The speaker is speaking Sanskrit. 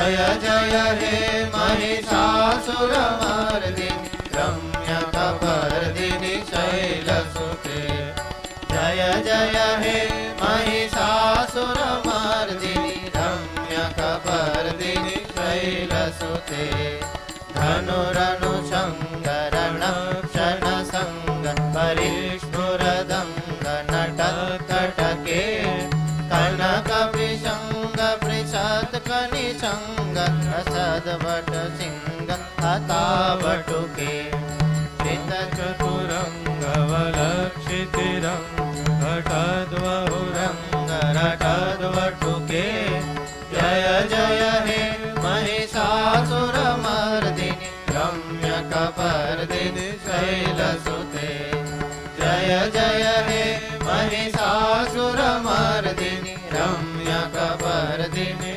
जय जय हे महिषासुरमर्दिनि रम्यकपर्दिनि शैलसुते जय जय हे महिषासुरमर्दिनि रम्यकपर्दिनि शैलसुते धनुरनुशङ्करणक्षणसङ्ग परिस्फुरदङ्ग नटकटके कनकविशङ्ग पृषत्कनिशङ्ग रसद्वटसिंह हतावटुके चितचतुरङ्गवलक्षितिरङ्ग घटद्वहुरङ्ग रटद्वटुके जय जय हे महिषासुरमर्दिनि रम्यकपर्दिनि शैलसुते जय जय हे महिषासुरमर्दिनि रम्यकपर्दिनि